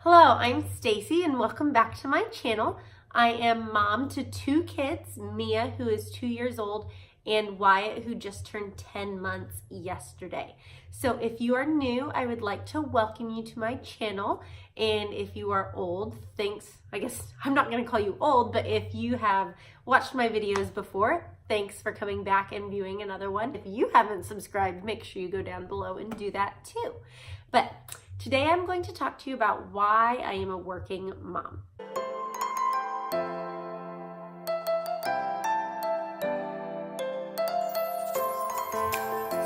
Hello, I'm Stacy and welcome back to my channel. I am mom to two kids, Mia, who is 2 years old, and Wyatt, who just turned 10 months yesterday. So if you are new, I would like to welcome you to my channel. And if you are old, thanks. I guess I'm not going to call you old, but if you have watched my videos before, thanks for coming back and viewing another one. If you haven't subscribed, make sure you go down below and do that too. But today I'm going to talk to you about why I am a working mom.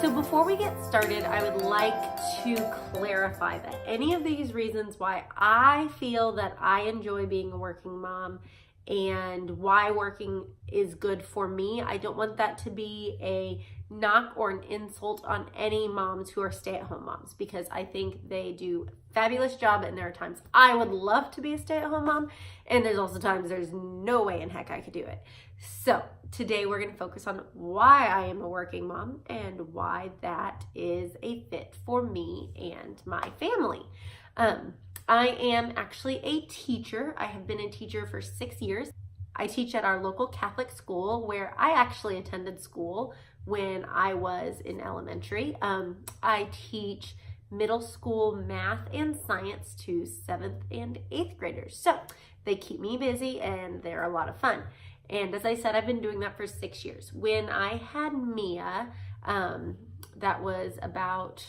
So before we get started, I would like to clarify that any of these reasons why I feel that I enjoy being a working mom and why working is good for me, I don't want that to be a knock or an insult on any moms who are stay-at-home moms, because I think they do a fabulous job, and there are times I would love to be a stay-at-home mom, and there's also times there's no way in heck I could do it. So today we're going to focus on why I am a working mom and why that is a fit for me and my family. I am actually a teacher. I have been a teacher for 6 years. I teach at our local Catholic school where I actually attended school when I was in elementary. I teach middle school math and science to 7th and 8th graders. So they keep me busy and they're a lot of fun. And as I said, I've been doing that for 6 years. When I had Mia, that was about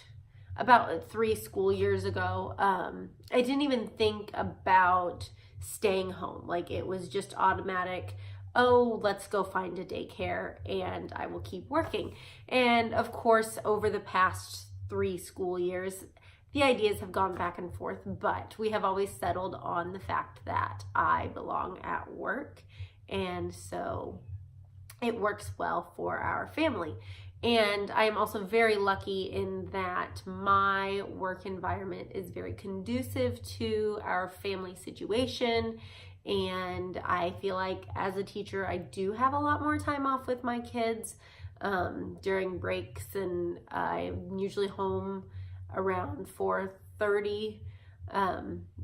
3 school years ago, I didn't even think about staying home. Like, it was just automatic, oh, let's go find a daycare and I will keep working. And of course, over the past 3 school years, the ideas have gone back and forth, but we have always settled on the fact that I belong at work. And so it works well for our family. And I am also very lucky in that my work environment is very conducive to our family situation. And I feel like as a teacher, I do have a lot more time off with my kids during breaks. And I'm usually home around 4:30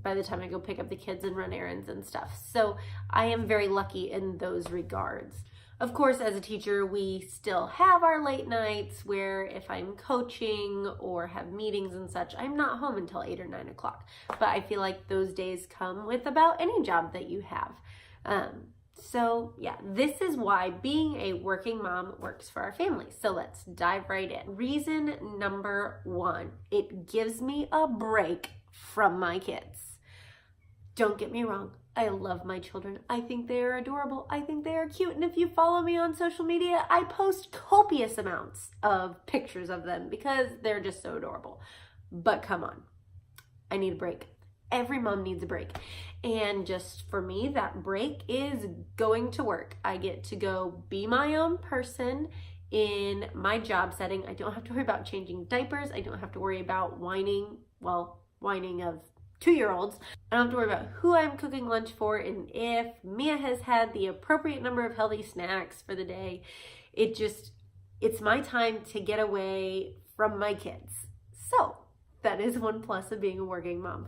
by the time I go pick up the kids and run errands and stuff. So I am very lucky in those regards. Of course, as a teacher, we still have our late nights where if I'm coaching or have meetings and such, I'm not home until 8 or 9 o'clock. But I feel like those days come with about any job that you have. So yeah, this is why being a working mom works for our family. So let's dive right in. Reason number 1, it gives me a break from my kids. Don't get me wrong, I love my children. I think they are adorable. I think they are cute. And if you follow me on social media, I post copious amounts of pictures of them because they're just so adorable. But come on, I need a break. Every mom needs a break. And just for me, that break is going to work. I get to go be my own person in my job setting. I don't have to worry about changing diapers. I don't have to worry about whining of 2-year-olds. I don't have to worry about who I'm cooking lunch for and if Mia has had the appropriate number of healthy snacks for the day. It's my time to get away from my kids. So that is one plus of being a working mom.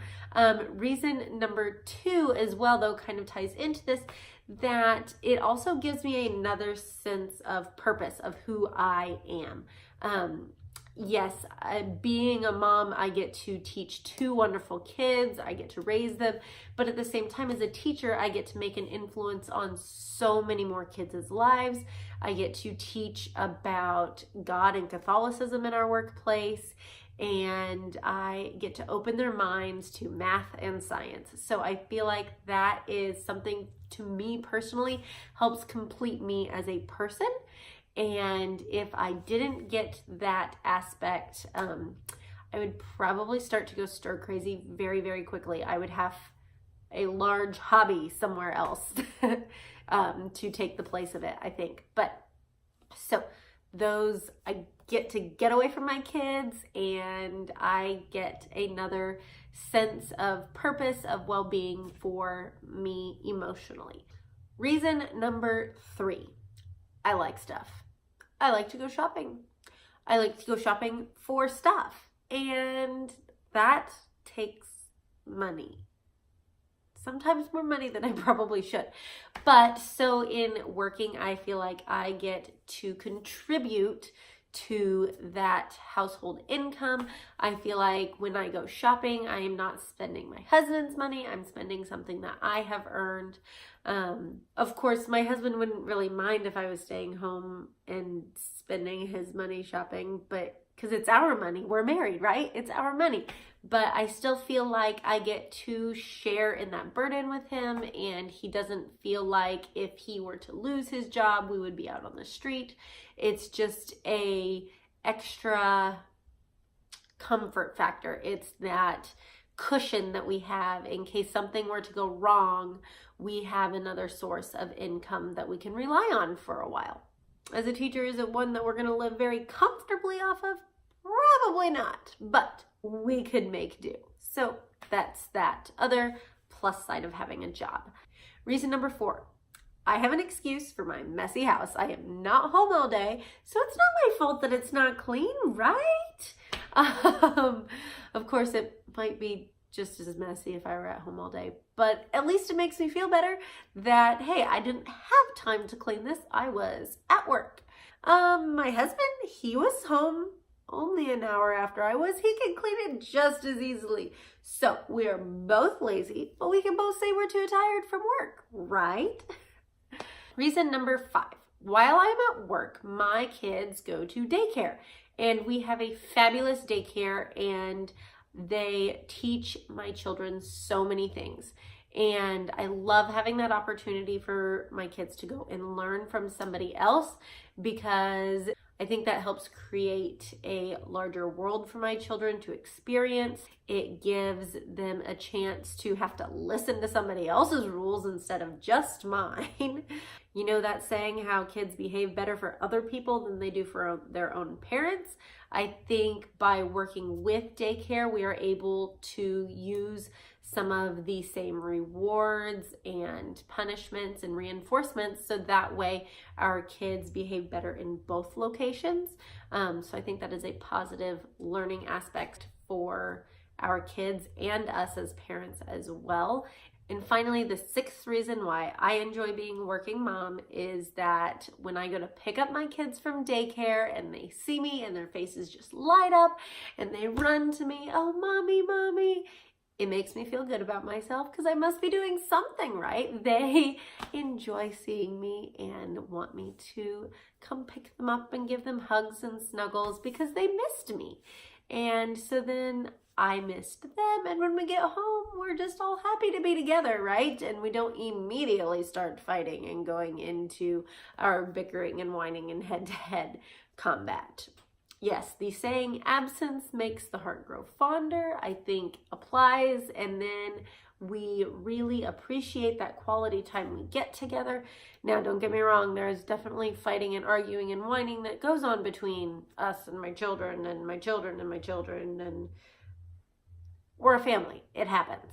Reason number 2 as well, though, kind of ties into this, that it also gives me another sense of purpose of who I am. Yes, being a mom, I get to teach 2 wonderful kids. I get to raise them. But at the same time, as a teacher, I get to make an influence on so many more kids' lives. I get to teach about God and Catholicism in our workplace. And I get to open their minds to math and science. So I feel like that is something, to me personally, helps complete me as a person. And if I didn't get that aspect, I would probably start to go stir crazy very, very quickly. I would have a large hobby somewhere else to take the place of it, I think. But so I get to get away from my kids, and I get another sense of purpose, of well-being for me emotionally. Reason number 3, I like stuff. I like to go shopping. I like to go shopping for stuff, and that takes money. sometimes more money than I probably should. But so in working, I feel like I get to contribute to that household income. I feel like when I go shopping, I am not spending my husband's money. I'm spending something that I have earned. Of course, my husband wouldn't really mind if I was staying home and spending his money shopping, but because it's our money, we're married, right? It's our money. But I still feel like I get to share in that burden with him, and he doesn't feel like if he were to lose his job, we would be out on the street. It's just a extra comfort factor. It's that cushion that we have in case something were to go wrong. We have another source of income that we can rely on for a while. As a teacher, is it one that we're going to live very comfortably off of? Probably not, but we could make do. So that's that other plus side of having a job. Reason number 4, I have an excuse for my messy house. I am not home all day, so it's not my fault that it's not clean, right? Of course, it might be just as messy if I were at home all day, but at least it makes me feel better that, hey, I didn't have time to clean this. I was at work. My husband, he was home only an hour after I was. He can clean it just as easily. So we are both lazy, but we can both say we're too tired from work, right? Reason number 5, while I'm at work, my kids go to daycare, and we have a fabulous daycare, and they teach my children so many things. And I love having that opportunity for my kids to go and learn from somebody else, because I think that helps create a larger world for my children to experience. It gives them a chance to have to listen to somebody else's rules instead of just mine. You know that saying, how kids behave better for other people than they do for their own parents? I think by working with daycare, we are able to use some of the same rewards and punishments and reinforcements, so that way our kids behave better in both locations. So I think that is a positive learning aspect for our kids and us as parents as well. And finally, the 6th reason why I enjoy being a working mom is that when I go to pick up my kids from daycare and they see me and their faces just light up and they run to me, oh, mommy, mommy, it makes me feel good about myself because I must be doing something right. They enjoy seeing me and want me to come pick them up and give them hugs and snuggles because they missed me. And so then I missed them, and when we get home, we're just all happy to be together, right? And we don't immediately start fighting and going into our bickering and whining and head-to-head combat. Yes, the saying, absence makes the heart grow fonder, I think applies, and then we really appreciate that quality time we get together. Now, don't get me wrong, there's definitely fighting and arguing and whining that goes on between us and my children and my children and my children, and we're a family. It happens.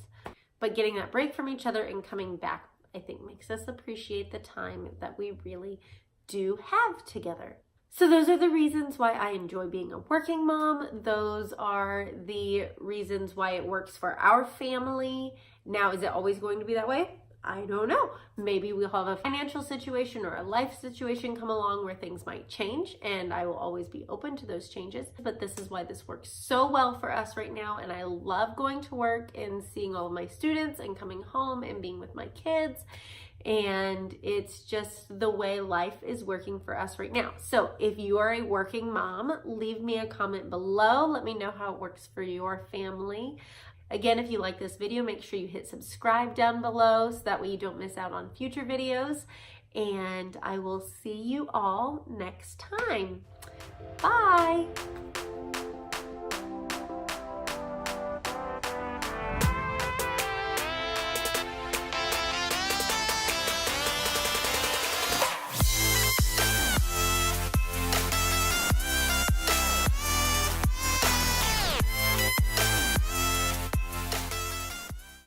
But getting that break from each other and coming back, I think, makes us appreciate the time that we really do have together. So those are the reasons why I enjoy being a working mom. Those are the reasons why it works for our family. Now, is it always going to be that way? I don't know. Maybe we'll have a financial situation or a life situation come along where things might change, and I will always be open to those changes. But this is why this works so well for us right now, and I love going to work and seeing all of my students and coming home and being with my kids. And it's just the way life is working for us right now. So if you are a working mom, leave me a comment below. Let me know how it works for your family. Again, if you like this video, make sure you hit subscribe down below so that way you don't miss out on future videos. And I will see you all next time. Bye.